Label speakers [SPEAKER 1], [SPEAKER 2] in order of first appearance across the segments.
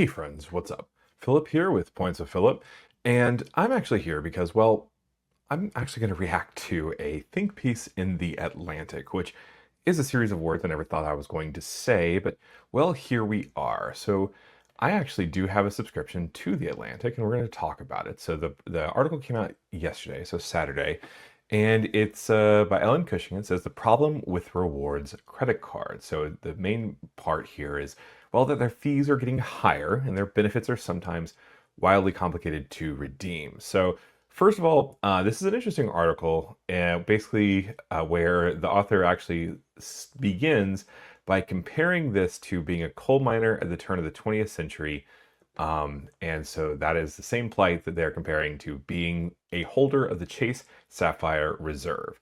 [SPEAKER 1] Hey friends, what's up? Philip here with Points of Philip, and I'm actually here because, well, I'm actually going to react to a think piece in The Atlantic, which is a series of words I never thought I was going to say, but well, here we are. So I actually do have a subscription to The Atlantic, and we're going to talk about it. So the article came out yesterday, so Saturday, and it's by Ellen Cushing. It says the problem with rewards credit cards. So the main part here is, well, that their fees are getting higher and their benefits are sometimes wildly complicated to redeem. So first of all, this is an interesting article, basically where the author actually begins by comparing this to being a coal miner at the turn of the 20th century. And so that is the same plight that they're comparing to being a holder of the Chase Sapphire Reserve.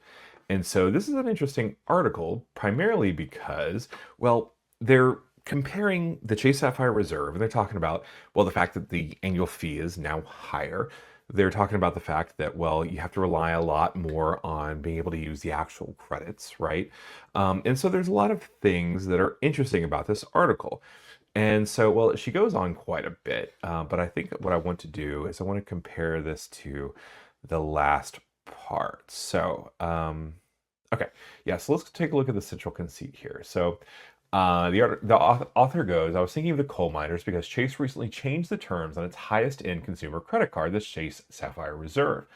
[SPEAKER 1] And so this is an interesting article, primarily because, well, they're comparing the Chase Sapphire Reserve, and they're talking about, well, the fact that the annual fee is now higher. They're talking about the fact that, well, you have to rely a lot more on being able to use the actual credits, right? And so there's a lot of things that are interesting about this article. And so, well, she goes on quite a bit, but I think what I want to do is I want to compare this to the last part. So, okay, yeah, so let's take a look at the central conceit here. So, author goes, I was thinking of the coal miners because Chase recently changed the terms on its highest end consumer credit card, the Chase Sapphire Reserve.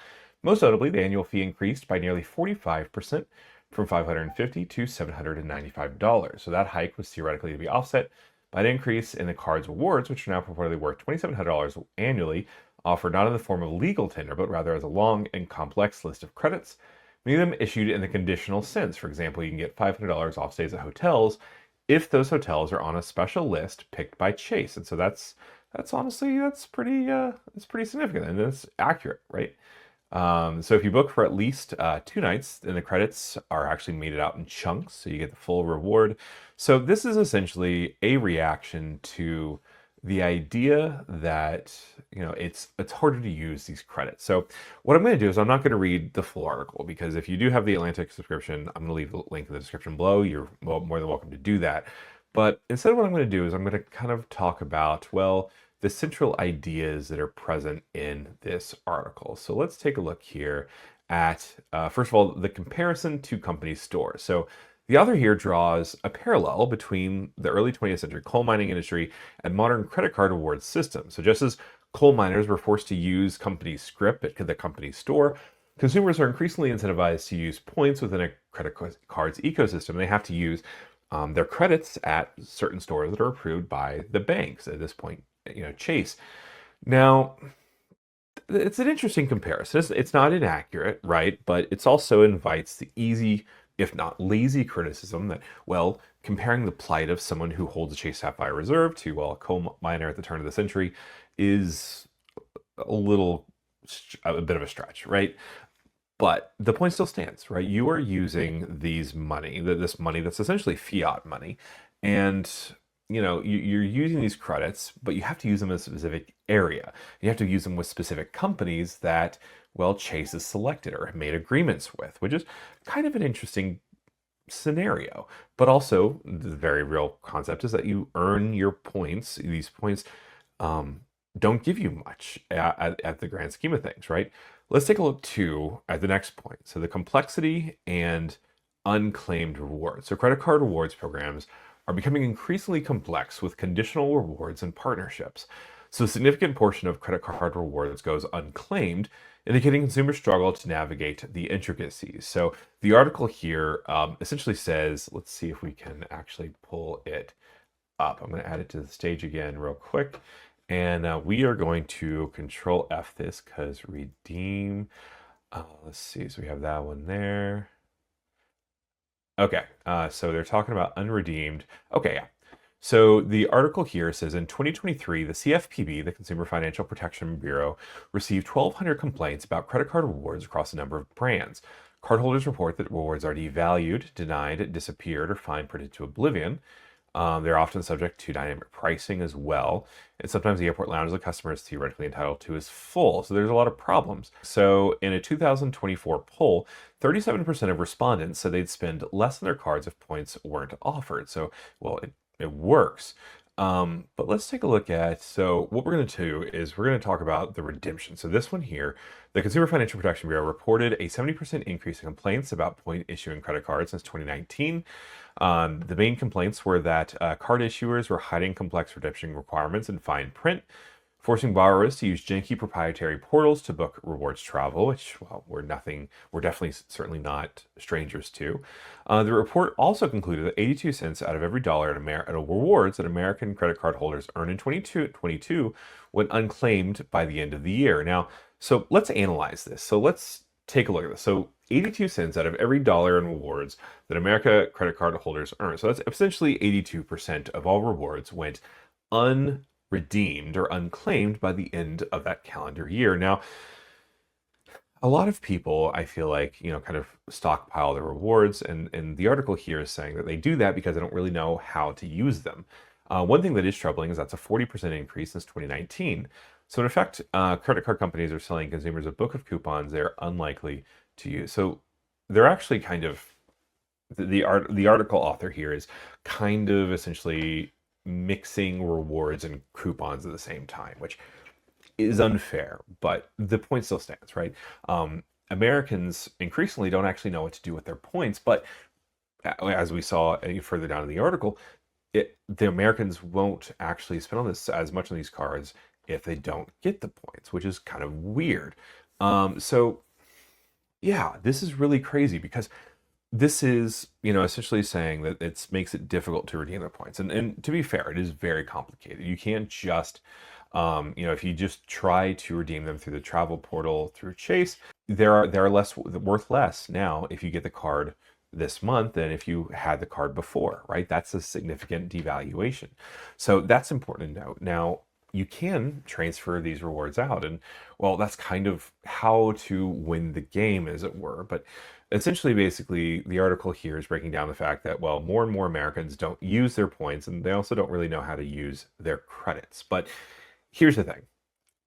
[SPEAKER 1] Most notably, the annual fee increased by nearly 45% from $550 to $795. So that hike was theoretically to be offset by an increase in the card's rewards, which are now purportedly worth $2,700 annually, offered not in the form of legal tender, but rather as a long and complex list of credits, many of them issued in the conditional sense. For example, you can get $500 off stays at hotels if those hotels are on a special list picked by Chase. And so that's honestly that's pretty significant, and that's accurate, right? So if you book for at least 2 nights, then the credits are actually made out in chunks, so you get the full reward. So this is essentially a reaction to the idea that it's harder to use these credits. So what I'm going to do is I'm not going to read the full article, because if you do have the Atlantic subscription, I'm going to leave the link in the description below. You're more than welcome to do that. But instead, what I'm going to do is I'm going to kind of talk about, well, the central ideas that are present in this article. So let's take a look here at, first of all, the comparison to company stores. So the author here draws a parallel between the early 20th century coal mining industry and modern credit card reward systems. So just as coal miners were forced to use company scrip at the company store, consumers are increasingly incentivized to use points within a credit card's ecosystem. They have to use their credits at certain stores that are approved by the banks at this point, Chase. Now, it's an interesting comparison. It's not inaccurate, right? But it's also invites the easy, if not lazy, criticism that, well, comparing the plight of someone who holds a Chase Sapphire Reserve to, well, a coal miner at the turn of the century is a bit of a stretch, right? But the point still stands, right? You are using this money that's essentially fiat money, and you're using these credits, but you have to use them in a specific area. You have to use them with specific companies that, well, Chase has selected or have made agreements with, which is kind of an interesting scenario. But also, the very real concept is that you earn your points. These points don't give you much at the grand scheme of things, right? Let's take a look too at the next point. So the complexity and unclaimed rewards. So credit card rewards programs are becoming increasingly complex with conditional rewards and partnerships. So a significant portion of credit card rewards goes unclaimed, indicating consumers struggle to navigate the intricacies. So the article here essentially says, let's see if we can actually pull it up. I'm going to add it to the stage again real quick. And we are going to Control F this because redeem. Let's see. So we have that one there. Okay. So they're talking about unredeemed. Okay. Yeah. So the article here says in 2023, the CFPB, the Consumer Financial Protection Bureau, received 1,200 complaints about credit card rewards across a number of brands. Cardholders report that rewards are devalued, denied, disappeared, or fine printed to oblivion. They're often subject to dynamic pricing as well. And sometimes the airport lounge the customer is theoretically entitled to is full. So there's a lot of problems. So in a 2024 poll, 37% of respondents said they'd spend less on their cards if points weren't offered. So, well, it works. But let's take a look at, so what we're going to do is we're going to talk about the redemption. So this one here, the Consumer Financial Protection Bureau reported a 70% increase in complaints about point issuing credit cards since 2019. The main complaints were that card issuers were hiding complex redemption requirements in fine print, forcing borrowers to use janky proprietary portals to book rewards travel, which, well, we're definitely certainly not strangers to. The report also concluded that 82 cents out of every dollar at rewards that American credit card holders earned in 2022 went unclaimed by the end of the year. Now, so let's analyze this. So let's take a look at this. So 82 cents out of every dollar in rewards that America credit card holders earn. So that's essentially 82% of all rewards went unredeemed or unclaimed by the end of that calendar year. Now, a lot of people, I feel like, kind of stockpile their rewards, and the article here is saying that they do that because they don't really know how to use them. One thing that is troubling is that's a 40% increase since 2019. So in effect, credit card companies are selling consumers a book of coupons they're unlikely to use. So they're actually kind of the article author here is kind of essentially mixing rewards and coupons at the same time, which is unfair, but the point still stands, right? Americans increasingly don't actually know what to do with their points, but as we saw further down in the article, the Americans won't actually spend on this as much on these cards if they don't get the points, which is kind of weird. So yeah, this is really crazy because this is, essentially saying that it makes it difficult to redeem the points. And to be fair, it is very complicated. You can't just, if you just try to redeem them through the travel portal through Chase, they're less worth less now if you get the card this month than if you had the card before, right? That's a significant devaluation. So that's important to note. Now, you can transfer these rewards out, and well, that's kind of how to win the game, as it were. But essentially, basically, the article here is breaking down the fact that, well, more and more Americans don't use their points, and they also don't really know how to use their credits. But here's the thing.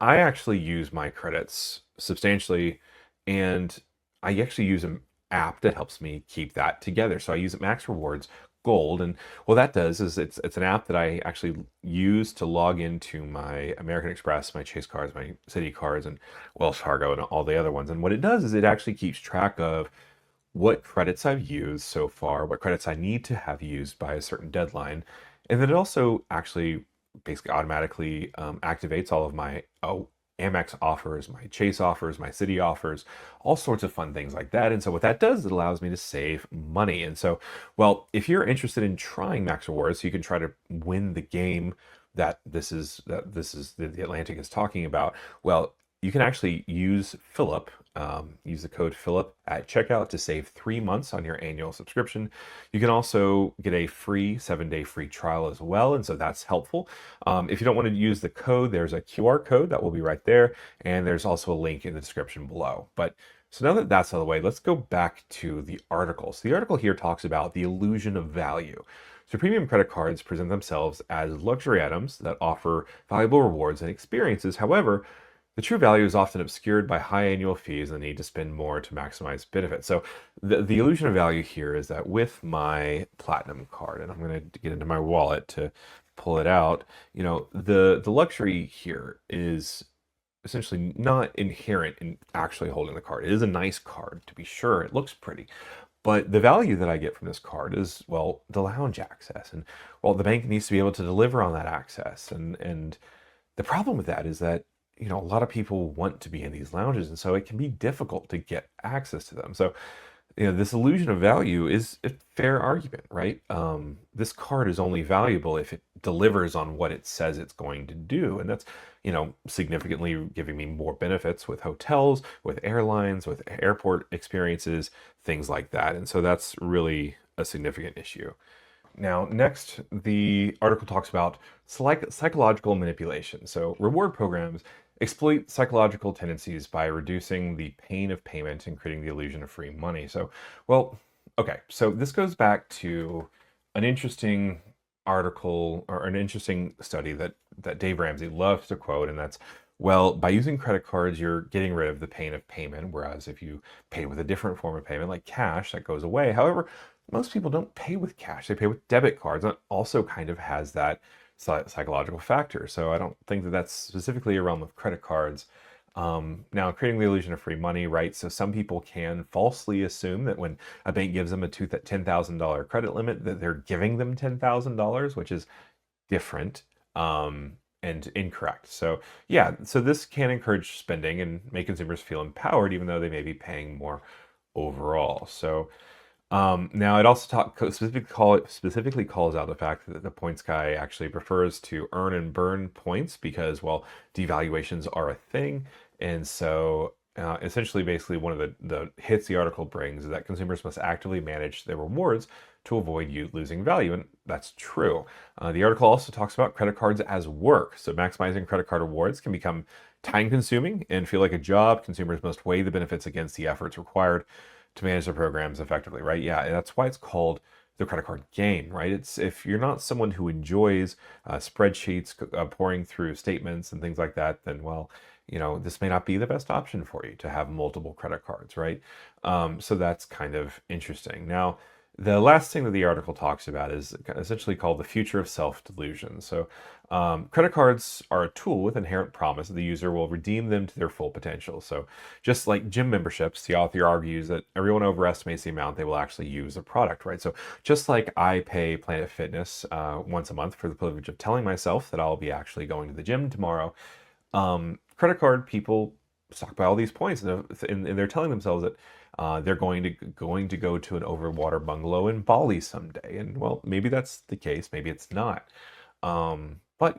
[SPEAKER 1] I actually use my credits substantially, and I actually use an app that helps me keep that together. So I use Max Rewards Gold, and what that does is it's an app that I actually use to log into my American Express, my Chase cards, my Citi cards, and Wells Fargo, and all the other ones. And what it does is it actually keeps track of what credits I've used so far, what credits I need to have used by a certain deadline, and then it also actually basically automatically activates all of my Amex offers, my Chase offers, my Citi offers, all sorts of fun things like that. And so what that does, it allows me to save money. And so, well, if you're interested in trying Max Rewards, so you can try to win the game that the Atlantic is talking about. Well, you can actually use Philip, use the code Philip at checkout to save 3 months on your annual subscription. You can also get a free 7-day free trial as well, and so that's helpful. If you don't want to use the code, there's a QR code that will be right there, and there's also a link in the description below. But so now that that's out of the way, let's go back to the article. So the article here talks about the illusion of value. So premium credit cards present themselves as luxury items that offer valuable rewards and experiences. However, the true value is often obscured by high annual fees and the need to spend more to maximize benefits. So the illusion of value here is that with my Platinum card, and I'm going to get into my wallet to pull it out, the luxury here is essentially not inherent in actually holding the card. It is a nice card, to be sure. It looks pretty. But the value that I get from this card is, well, the lounge access. And, well, the bank needs to be able to deliver on that access. And the problem with that is that, a lot of people want to be in these lounges, and so it can be difficult to get access to them. So, this illusion of value is a fair argument, right? This card is only valuable if it delivers on what it says it's going to do, and that's, significantly giving me more benefits with hotels, with airlines, with airport experiences, things like that. And so that's really a significant issue. Now, next, the article talks about psychological manipulation. So reward programs exploit psychological tendencies by reducing the pain of payment and creating the illusion of free money. So, well, okay, so this goes back to an interesting article or an interesting study that Dave Ramsey loves to quote, and that's, well, by using credit cards, you're getting rid of the pain of payment, whereas if you pay with a different form of payment, like cash, that goes away. However, most people don't pay with cash. They pay with debit cards. And it also kind of has that psychological factor. So I don't think that that's specifically a realm of credit cards. Now, creating the illusion of free money, right? So some people can falsely assume that when a bank gives them a $10,000 credit limit, that they're giving them $10,000, which is different and incorrect. So yeah, so this can encourage spending and make consumers feel empowered, even though they may be paying more overall. So now it also specifically calls out the fact that the points guy actually prefers to earn and burn points because, well, devaluations are a thing. And so essentially, basically, one of the hits the article brings is that consumers must actively manage their rewards to avoid you losing value. And that's true. The article also talks about credit cards as work. So maximizing credit card rewards can become time consuming and feel like a job. Consumers must weigh the benefits against the efforts required to manage their programs effectively, right? Yeah, that's why it's called the credit card game, right? It's if you're not someone who enjoys spreadsheets, pouring through statements and things like that, then well, this may not be the best option for you to have multiple credit cards, right? So that's kind of interesting. Now, the last thing that the article talks about is essentially called the future of self-delusion. So, credit cards are a tool with inherent promise that the user will redeem them to their full potential. So, just like gym memberships, the author argues that everyone overestimates the amount they will actually use a product, right? So, just like I pay Planet Fitness once a month for the privilege of telling myself that I'll be actually going to the gym tomorrow, credit card people stockpile all these points, and they're telling themselves that they're going to go to an overwater bungalow in Bali someday. And well, maybe that's the case, maybe it's not. But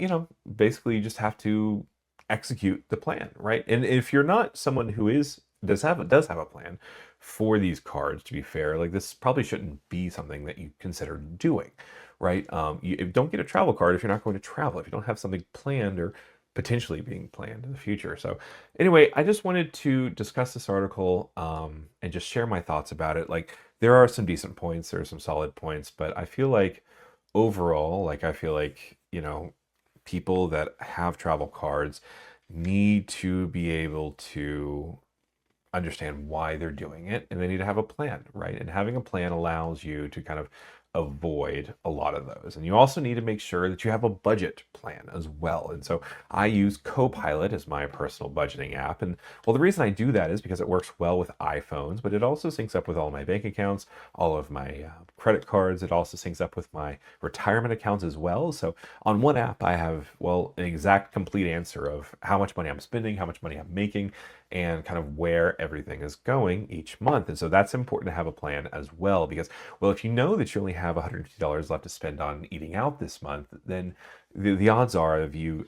[SPEAKER 1] basically, you just have to execute the plan, right? And if you're not someone who does have a plan for these cards, to be fair, like this probably shouldn't be something that you consider doing, right? You don't get a travel card if you're not going to travel, if you don't have something planned or potentially being planned in the future. So anyway, I just wanted to discuss this article and just share my thoughts about it. Like there are some decent points, there are some solid points, but I feel like overall, people that have travel cards need to be able to understand why they're doing it and they need to have a plan, right? And having a plan allows you to kind of avoid a lot of those. And you also need to make sure that you have a budget plan as well. And so I use Copilot as my personal budgeting app. And well, the reason I do that is because it works well with iPhones, but it also syncs up with all my bank accounts, all of my credit cards. It also syncs up with my retirement accounts as well. So on one app, I have, well, an exact complete answer of how much money I'm spending, how much money I'm making, and kind of where everything is going each month. And so that's important to have a plan as well, because, well, if you know that you only have $150 left to spend on eating out this month, then the odds are of you,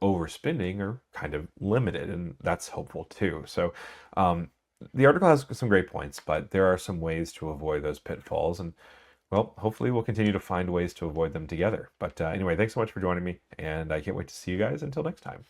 [SPEAKER 1] overspending are kind of limited, and that's hopeful too. So, the article has some great points, but there are some ways to avoid those pitfalls. And well, hopefully we'll continue to find ways to avoid them together. But anyway, thanks so much for joining me, and I can't wait to see you guys until next time.